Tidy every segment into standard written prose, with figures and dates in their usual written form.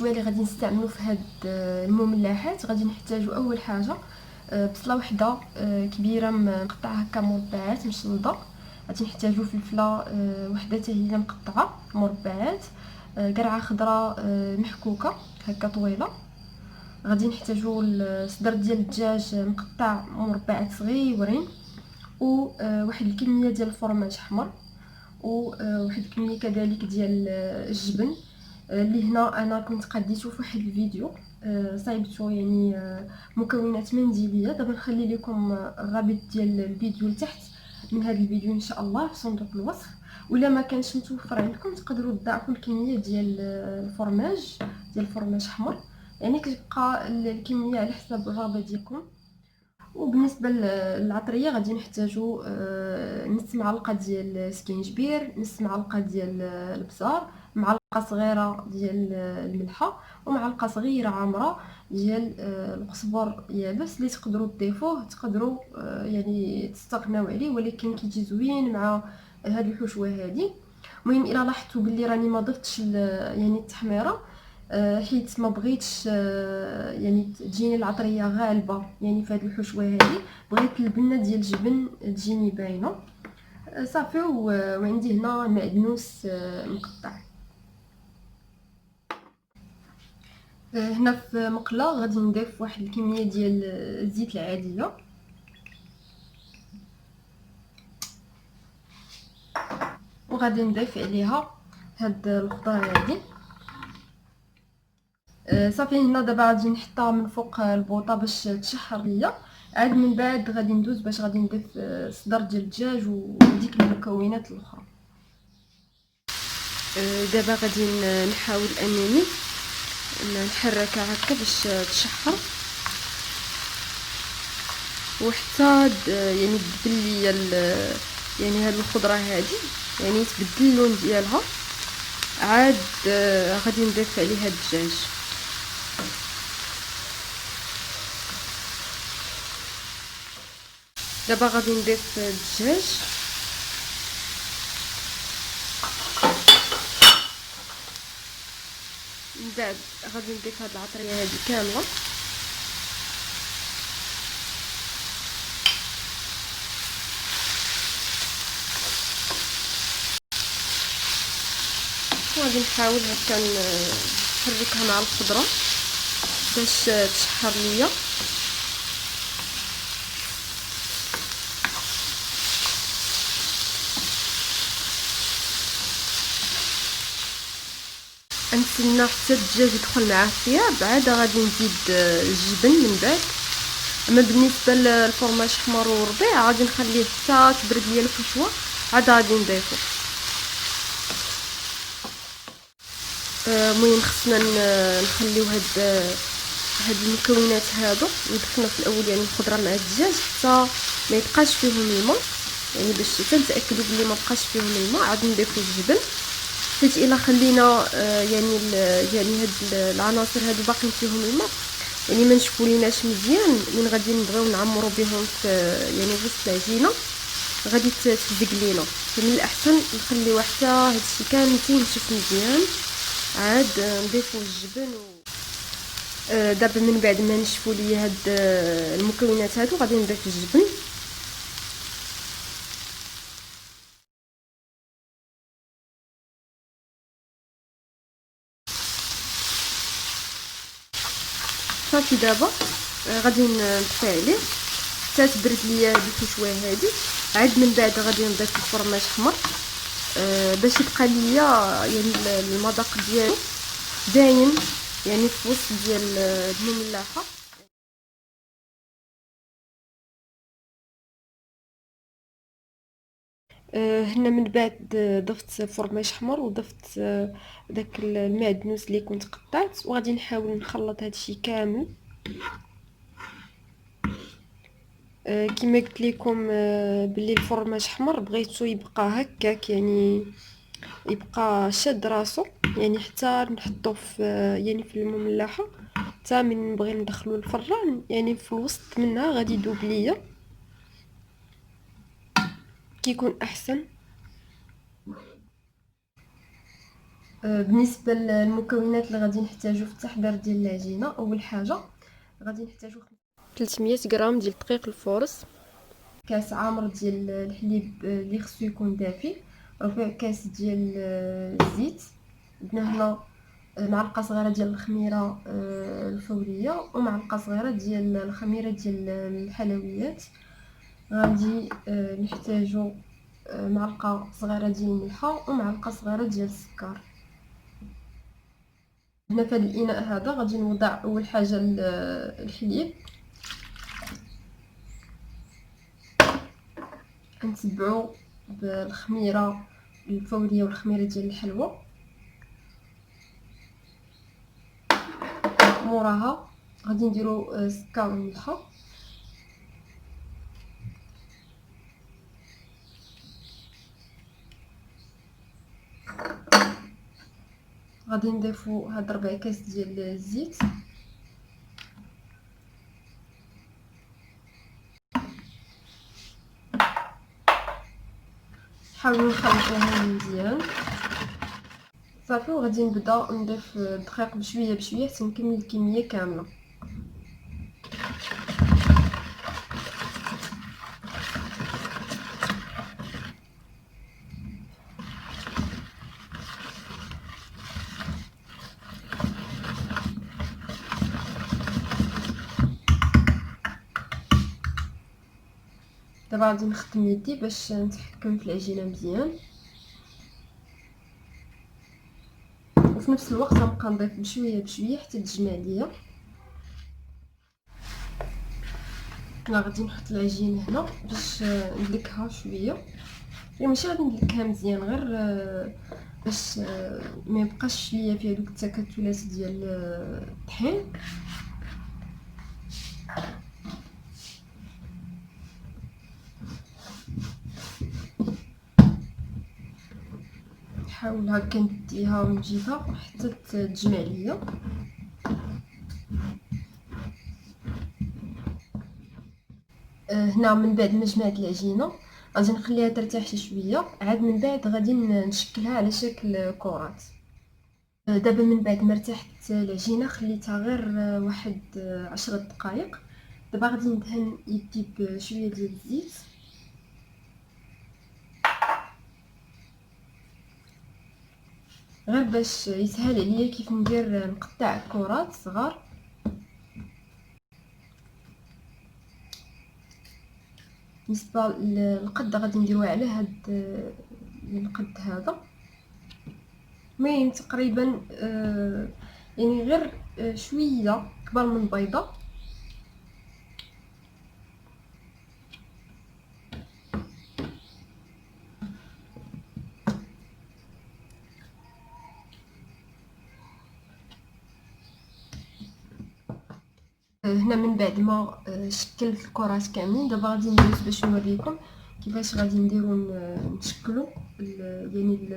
الحشوه اللي غادي نستعملو في هاد المملحات. غادي نحتاجو اول حاجه بصله وحده كبيره مقطعه هكا مربعات مشلضه. غادي نحتاجو فلفله وحده حتى هي مقطعه مربعات، قرعه خضراء محكوكه هكا طويله. غادي نحتاجو الصدر ديال الدجاج مقطع مربعات صغيورين، وواحد الكميه ديال الفرماج احمر، وواحد الكميه كذلك ديال الجبن اللي هنا انا كنت قديته في واحد الفيديو صايبته يعني مكونات منزليه. دابا نخلي لكم الرابط ديال الفيديو لتحت من هذا الفيديو ان شاء الله في صندوق الوصف. ولا ما كانش متوفر عندكم تقدروا تضاعفوا الكميه ديال الفرماج احمر، يعني كتبقى الكميه على حساب الرغبه ديالكم. وبالنسبه للعطريه غادي نحتاجو نص معلقه ديال سكينجبير، نص معلقه ديال البزار، معلقه صغيره ديال الملحه، ومعلقه صغيره عامره ديال القزبر يابس اللي تقدروا تضيفوه، تقدروا يعني تستغناو عليه، ولكن كيجي زوين مع هاد الحشوه هادي. المهم الا لاحظتوا بلي راني ما ضفتش يعني التحميره حيت ما بغيتش يعني تجيني العطريه غالبه يعني في هذه الحشوه هذه، بغيت البنه ديال الجبن تجيني باينه صافي. وعندي هنا معدنوس مقطع. هنا في مقله غادي نضيف واحد الكميه ديال الزيت العاديه، وغادي نضيف عليها هاد الخضره هادي صافي. هنا دابا غادي نحطها من فوق البوطه باش تشحر ليا. عاد من بعد غادي ندوز باش غادي نضيف الصدر ديال الدجاج وديك المكونات الاخرى. دابا غادي نحاول انني نحركها هكا باش تشحر، وحتى يعني تبدل ليا يعني هاد الخضره هادي يعني تبدل اللون ديالها. عاد غادي نضيف عليها الدجاج. دابا غادي نضيف الدجاج، من بعد غادي نضيف هاد العطريه هادي كامله، وغادي نحاول هكا نحركها مع الخضره باش تشحر ليا. نستنى حتى الدجاج يدخل معاه الطياب، عاد غادي نزيد الجبن من بعد. اما بالنسبه للفرماج احمر وربيع غادي نخليه حتى تبرد ليا الحشوه، عاد غادي نضيفو. المهم خصنا نخليو هاد المكونات هادو ندخلنا في الاول يعني الخضره مع الدجاج حتى ما يبقاش فيهم الماء، يعني باش نتاكدوا بلي ما بقاش فيهم الماء. عاد نضيفو الجبن، حيت الا خلينا يعني هاد العناصر هادو باقيين فيهم الماء يعني ما نشفوليناش مزيان، من غادي نبغيو نعمرو بهم في يعني وسط العجينه غادي تلزق لينا. فمن الاحسن نخليو حتى هادشي كامل ينشف مزيان، عاد نضيفو الجبن دابا من بعد ما نشفوا لي هاد المكونات هادو غادي نضيف الجبن. صافي دابا غادي نطفي عليه حتى تبرد ليا هاد الحشوه هادي. عاد من بعد غادي نضيف الفرماج احمر باش يبقى ليا يعني المذاق ديالو باين يعني في وسط ديال المملحه. هنا من بعد ضفت فرماج احمر وضفت داك المعدنوس اللي كنت قطعت، وغادي نحاول نخلط هادشي كامل. كما قلت لكم باللي الفرماج احمر بغيتو يبقى هكاك يعني يبقى شاد راسو، يعني حتى نحطوه في يعني في المملحه حتى من نبغي ندخلو الفران يعني في الوسط منها غادي يذوب ليا كيكون احسن. بالنسبه للمكونات اللي غادي نحتاجو في التحضير ديال العجينه، اول حاجه غادي نحتاجو 300 غرام ديال دقيق الفورص، كاس عامر ديال الحليب اللي خصو يكون دافي، ربع كاس ديال الزيت، عندنا هنا معلقه صغيره ديال الخميره الفوريه، ومعلقه صغيره ديال الخميره ديال الحلويات. غادي نحتاجو معلقه صغيره ديال الملحه ومعلقه صغيره ديال السكر. هنا في هذا الاناء هذا غادي نوضع اول حاجه الحليب، نتبعو بالخميره الفوريه والخميره ديال الحلوى، موراها غادي نديرو السكر والملحه، غادي نضيفو هاد 4 كاس ديال الزيت، نحاولو نخلطوهم مزيان صافي. وغادي نبدا نضيف الدقيق بشويه بشويه حتى نكمل الكميه كامله. دابا غادي نخدم يدي باش نتحكم في العجينه مزيان، وفي نفس الوقت غنبقى نضيف بشويه بشويه حتى تجمع ليا. انا غادي نحط العجينه هنا باش ندلكها شويه، يعني ماشي غادي ندلكها مزيان، غير باش ما يبقاش ليا فيها دوك التكتلات ديال الطحين. نحاول هكا نديها ونجيبها حتى تجمع ليا. هنا من بعد ما جمعت العجينه غادي نخليها ترتاح شي شويه، عاد من بعد غادي نشكلها على شكل كرات. دابا من بعد ما ارتاحت العجينه خليتها غير واحد 10 دقائق. دابا غادي ندهن يدي بشويه ديال الزيت، غير باش يسهل عليا كيف ندير نقطع كرات صغار. بالنسبه للقد غادي نديروها على هاد القد هذا، المهم تقريبا يعني غير شويه كبر من بيضه. هنا من بعد ما شكلت الكرات كاملين، دابا غادي ندوز باش نوريكم كيفاش غادي نديرو نشكلو يعني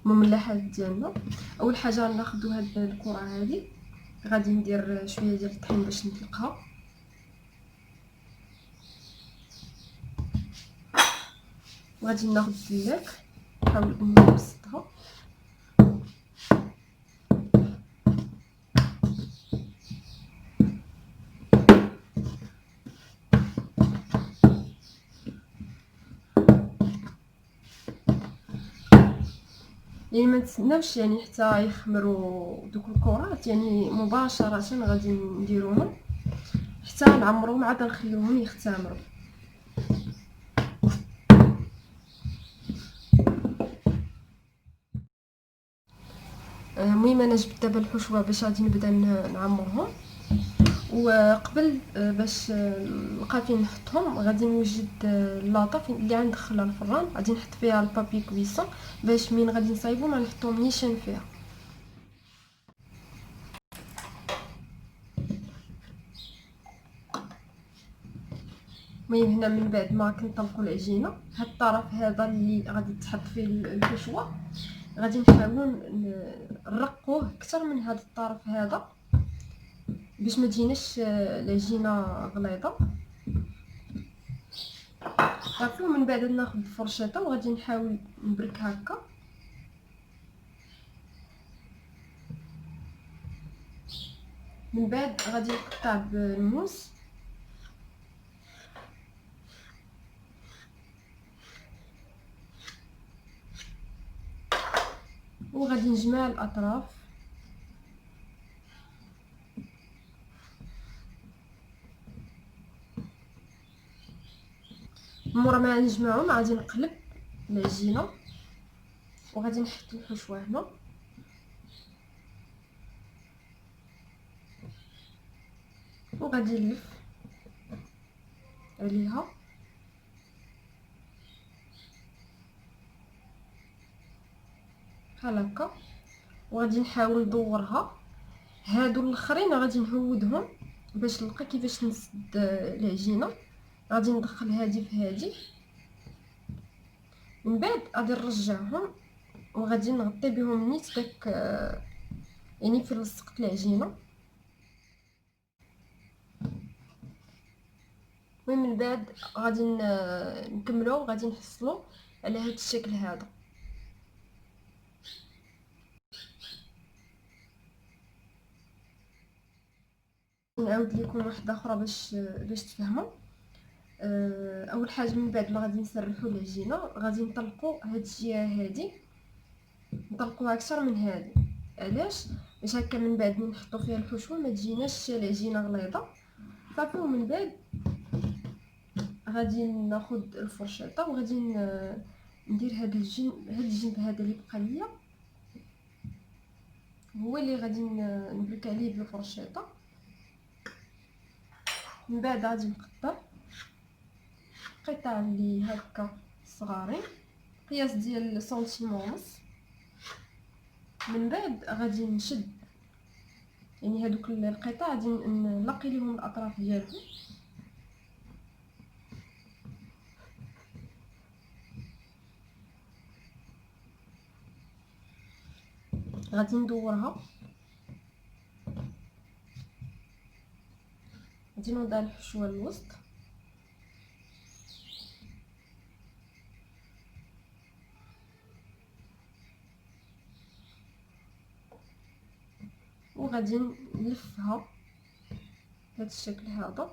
المملحات ديالنا. اول حاجه ناخذ هاد الكره هذه، غادي ندير شويه ديال الطحين باش نطلقها، وغادي ناخذ الدلاك نحاول نبسطها. يعني ما نتسناوش يعني حتى يخمروا دوك الكرات، يعني مباشره غادي نديروهم حتى نعمروهم عاد نخليوهم يختمروا. المهم انا جبت دابا الحشوه باش غادي نبدا نعمرهم، وقبل باش نلقى فين نحطهم غادي نوجد اللاطه اللي غندخلها الفران، غادي نحط فيها البابي كويسون باش من غادي نصايبو ما نحطوهم نيشان فيها. المهم هنا من بعد ما كنطلقوا العجينه، هاد الطرف هذا اللي غادي تحط فيه الحشوه غادي نحاولوا نرقوه اكثر من هذا الطرف هذا باش ما تجيناش العجينه غليظه صافي. ومن بعد ناخذ الفرشاطه وغادي نحاول نبرك هكا من بعد غادي نقطع بالموس وغادي نجمع الاطراف. مورا ما نجمعهم غادي نقلب العجينه وغادي نحط الحشوه هنا وغادي نلف عليها بحال هكا وغادي نحاول ندورها. هادو الاخرين غادي نهودهم باش نلقى كيفاش نسد العجينه. غادي ندخل هادي في هادي، من بعد غادي نرجعهم وغادي نغطي بهم نيت داك يعني في لصقت العجينه. المهم من بعد غادي نكملو غادي نحصلو على هاد الشكل هذا. نعاود لكم واحده اخرى باش تفهموا. اول حاجه من بعد ما غادي نسرحوا العجينه غادي نطلقوا هاد الجهه هادي، نطلقوها اكثر من هادي. علاش؟ باش هكا من بعد من نحطوا فيها الحشوه ما تجيناش العجينه غليظه صافي. ومن بعد غادي ناخذ الفرشاطه وغادي ندير هاد الجنب هذا اللي بقى ليا هو اللي غادي نبرك عليه بالفرشاطه. من بعد غادي نقطع قطع اللي هكا صغارين قياس ديال سنتيم ونص. من بعد غادي نشد يعني هادوك القطع غادي نلقي لهم الاطراف ديالهم غادي ندورها، غادي نوضع الحشوه الوسط وغادي نلفها بهذا الشكل هذا.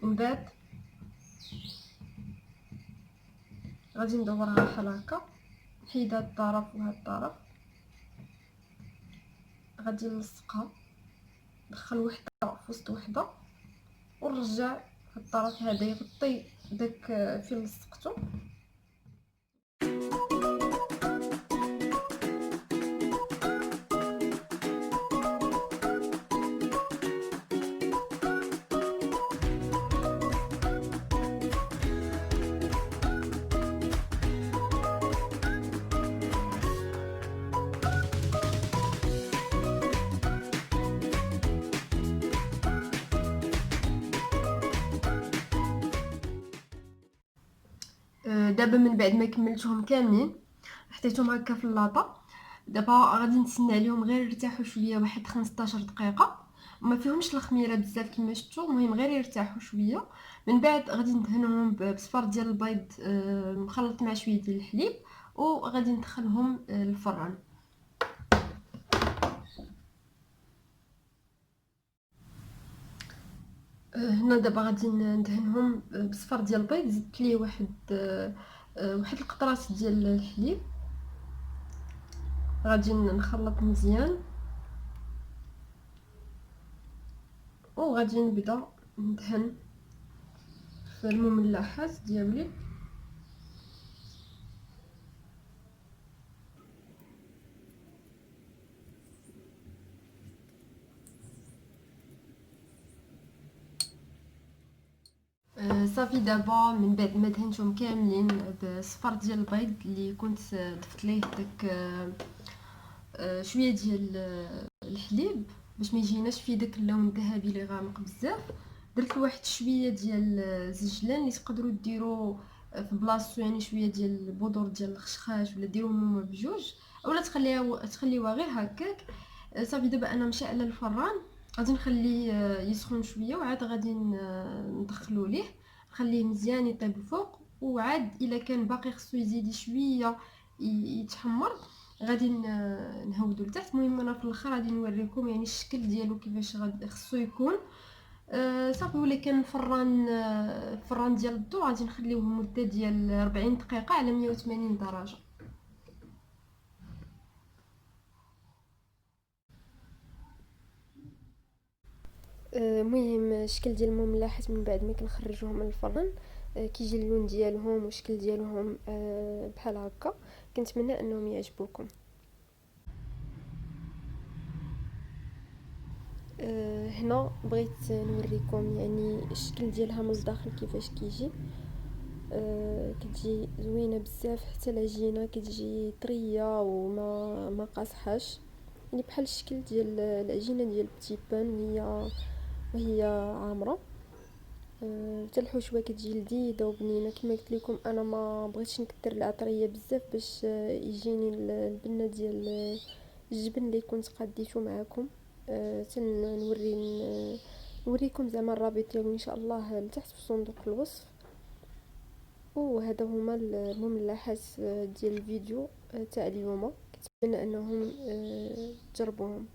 من بعد غادي ندورها بحال هكا، نحيد هاد الطرف وهاد الطرف، غادي نلصقها ندخل وحده في وسط وحده ونرجع هاد الطرف هذا يغطي داك فين لصقته. دابا من بعد ما كملتهم كاملين حطيتهم هكا في اللاطه. دابا غادي نتسنى عليهم غير يرتاحوا شويه واحد 15 دقيقه، وما فيهمش الخميره بزاف كما شفتوا، المهم غير يرتاحوا شويه. من بعد غادي ندهنهم بصفار ديال البيض مخلط مع شويه ديال الحليب وغادي ندخلهم للفران. هنا دابا غادي ندهنهم بصفار ديال البيض، زدت ليه واحد القطرات ديال الحليب، غادي نخلط مزيان وغادي نبدا ندهن في المملحات ديالي. صافي دابا من بعد ما دهنتهم كاملين بصفر ديال البيض اللي كنت ضفت ليه داك شويه ديال الحليب باش ما يجيناش فيه داك اللون الذهبي اللي غامق بزاف، درت واحد شويه ديال الزجلان اللي تقدروا ديروا في بلاصتو، يعني شويه ديال البودور ديال الخشخاش ولا ديروهم هما بجوج اولا تخليوها غير هكاك. صافي دابا انا مشعله الفران، غادي نخليه يسخن شويه وعاد غادي ندخلو ليه نخليه مزيان يطيب الفوق وعاد الا كان باقي خصو يزيد شويه يتحمر غادي نهودو لتحت. المهم انا في الاخر غادي نوريكم يعني الشكل ديالو كيفاش غادي خصو يكون. صافي. ولا كان فران ديال الضو غادي نخليوه مده ديال 40 دقيقه على 180 درجه. المهم الشكل ديال المملحات من بعد ما كنخرجوهم من الفران كيجي اللون ديالهم والشكل ديالهم بحال هكا. كنتمنى انهم يعجبوكم. هنا بغيت نوريكم يعني الشكل ديالها من الداخل كيفاش كيجي. كتجي زوينه بزاف، حتى العجينه كتجي طريه وما ما قاصحاش، يعني بحال الشكل ديال العجينه ديال بتي بان وهي عامره. حتى الحشوه كتجي لذيذه وبنينه. كما قلت لكم انا ما بغيتش نكثر العطريه بزاف باش يجيني البنه ديال الجبن اللي كنت قاديته معكم. نوريكم زعما الرابط ديالو ان شاء الله لتحت في صندوق الوصف. وهذا هما المملحات ديال الفيديو تاع اليوم. كنتمنى انهم تجربوهم.